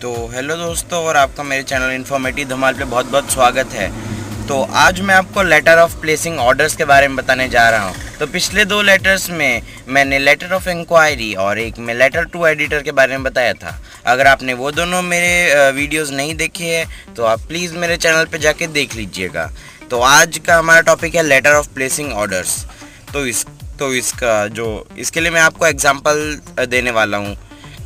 तो हेलो दोस्तों, और आपका मेरे चैनल इन्फॉर्मेटिव धमाल पे बहुत बहुत स्वागत है। तो आज मैं आपको लेटर ऑफ प्लेसिंग ऑर्डर्स के बारे में बताने जा रहा हूँ। तो पिछले 2 लेटर्स में मैंने लेटर ऑफ इंक्वायरी और एक में लेटर टू एडिटर के बारे में बताया था। अगर आपने वो दोनों मेरे वीडियोस नहीं देखे हैं तो आप प्लीज़ मेरे चैनल पे जाके देख लीजिएगा। तो आज का हमारा टॉपिक है लेटर ऑफ प्लेसिंग ऑर्डर्स। इसके लिए मैं आपको एग्जांपल देने वाला हूँ।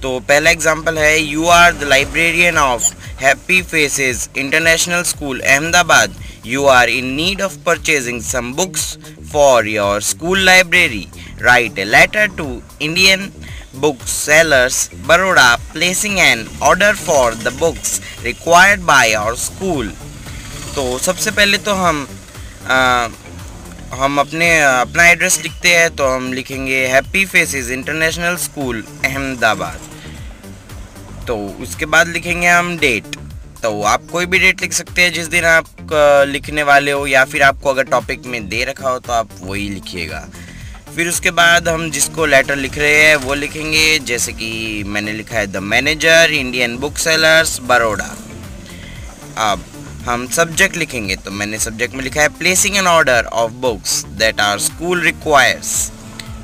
तो पहला एग्जांपल है, you are the librarian of Happy Faces International School Ahmedabad. You are in need of purchasing some books for your school library. Write a letter to Indian book sellers Baroda placing an order for the books required by our school. तो सबसे पहले तो हम अपना address लिखते हैं। तो हम लिखेंगे happy Faces International School Ahmedabad. तो उसके बाद लिखेंगे हम डेट। तो आप कोई भी डेट लिख सकते हैं जिस दिन आप लिखने वाले हो, या फिर आपको अगर टॉपिक में दे रखा हो तो आप वही लिखिएगा। फिर उसके बाद हम जिसको लेटर लिख रहे हैं वो लिखेंगे, जैसे कि मैंने लिखा है the manager Indian book sellers Baroda. अब हम सब्जेक्ट लिखेंगे। तो मैंने सब्जेक्ट में लिखा है placing an order of books that our school requires.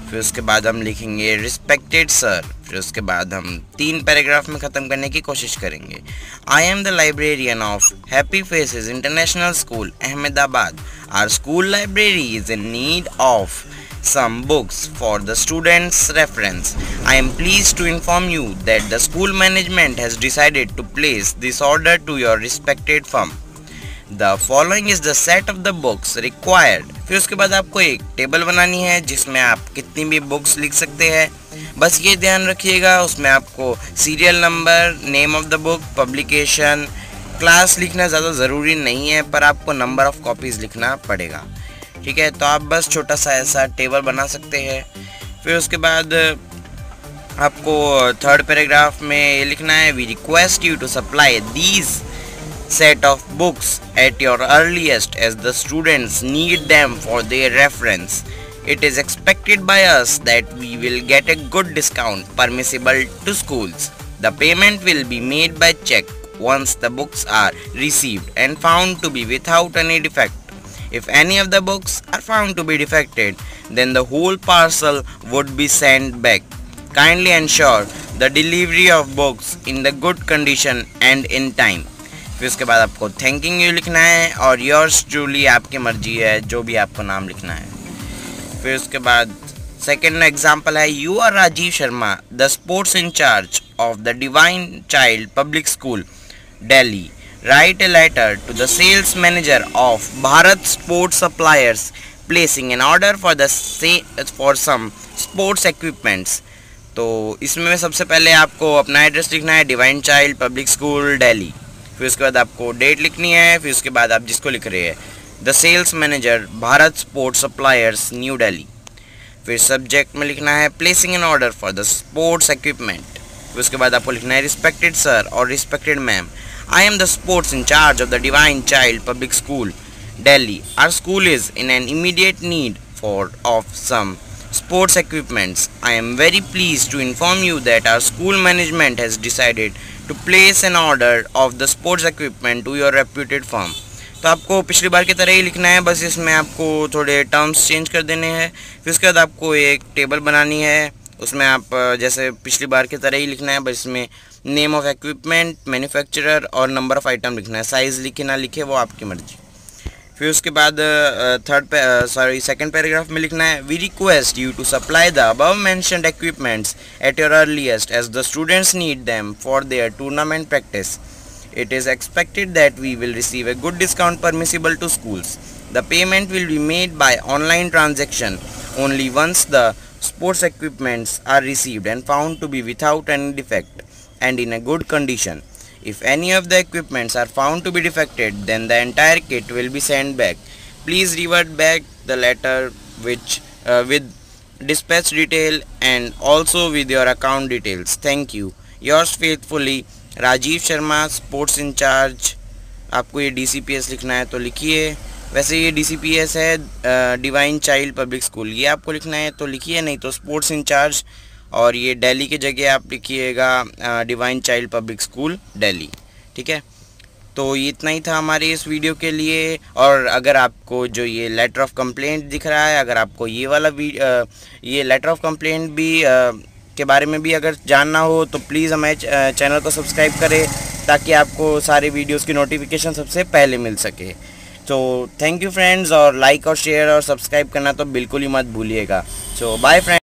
फिर उसके बाद हम लिखेंगे रिस्पेक्टेड सर। फिर उसके बाद हम 3 पैराग्राफ में ख़त्म करने की कोशिश करेंगे। I am the librarian of Happy Faces International School Ahmedabad. Our school library is in need of some books for the students' reference. I am pleased to inform you that the school management has decided to place this order to your respected firm. The following is the set of the books required. फिर उसके बाद आपको एक table बनानी है जिसमें आप कितनी भी बुक्स लिख सकते हैं। बस ये ध्यान रखिएगा, उसमें आपको serial number, name of the book, publication, class लिखना ज़्यादा ज़रूरी नहीं है, पर आपको नंबर ऑफ कॉपीज़ लिखना पड़ेगा। ठीक है, तो आप बस छोटा सा ऐसा टेबल बना सकते हैं। फिर उसके बाद आपको 3rd पैराग्राफ में ये लिखना है, we request you to supply these set of books at your earliest as the students need them for their reference. It is expected by us that we will get a good discount permissible to schools. The payment will be made by cheque once the books are received and found to be without any defect. If any of the books are found to be defected, then the whole parcel would be sent back. Kindly ensure the delivery of books in the good condition and in time. फिर उसके बाद आपको thanking you लिखना है और yours truly आपकी मर्जी है जो भी आपको नाम लिखना है। फिर उसके बाद सेकेंड एग्जाम्पल है, you are Rajeev Sharma the sports incharge of the Divine Child Public School Delhi. Write a letter to the sales manager of Bharat Sports Suppliers placing an order for some sports equipments. तो इसमें सबसे पहले आपको अपना address लिखना है, divine Child Public School Delhi. फिर उसके बाद आपको डेट लिखनी है। फिर उसके बाद आप जिसको लिख रहे हैं the sales manager Bharat sports suppliers New Delhi. फिर सब्जेक्ट में लिखना है placing an order for the sports equipment. फिर उसके बाद आपको लिखना है रिस्पेक्टेड सर और respected ma'am, I am the sports in charge of the Divine Child Public School, Delhi. Our school is in an immediate need of some sports equipments. I am very pleased to inform you that our school management has decided to place an order of the sports equipment to your reputed firm. तो आपको पिछली बार की तरह ही लिखना है, बस इसमें आपको थोड़े टर्म्स चेंज कर देने हैं। फिर उसके बाद आपको एक टेबल बनानी है, उसमें आप जैसे पिछली बार की तरह ही लिखना है, बस इसमें नेम ऑफ इक्विपमेंट, मैन्युफैक्चरर और नंबर ऑफ आइटम लिखना है। साइज़ लिखे ना लिखे वो आपकी मर्जी। फिर उसके बाद सेकंड पैराग्राफ में लिखना है, we request you to supply the above mentioned equipments at your earliest as the students need them for their tournament practice. It is expected that we will receive a good discount permissible to schools. The payment will be made by online transaction only once the sports equipments are received and found to be without any defect and in a good condition. If any of the equipments are found to be defected, then the entire kit will be sent back. Please revert back the letter with dispatch detail and also with your account details. Thank you. Yours faithfully, Rajeev Sharma sports incharge. आपको ये DCPS लिखना है तो लिखिए। वैसे ये DCPS है divine Child Public school, ये आपको लिखना है तो लिखिए, नहीं तो स्पोर्ट्स इंचार्ज और ये दिल्ली की जगह आप लिखिएगा divine Child Public School Delhi. ठीक है, तो ये इतना ही था हमारे इस वीडियो के लिए। और अगर आपको जो ये लेटर ऑफ कंप्लेंट दिख रहा है, अगर आपको ये वाला ये लेटर ऑफ कंप्लेंट भी के बारे में भी अगर जानना हो तो प्लीज़ हमारे चैनल को सब्सक्राइब करें, ताकि आपको सारे वीडियोस की नोटिफिकेशन सबसे पहले मिल सके। तो थैंक यू फ्रेंड्स, और लाइक और शेयर और सब्सक्राइब करना तो बिल्कुल ही मत भूलिएगा। सो बाय फ्रेंड्स।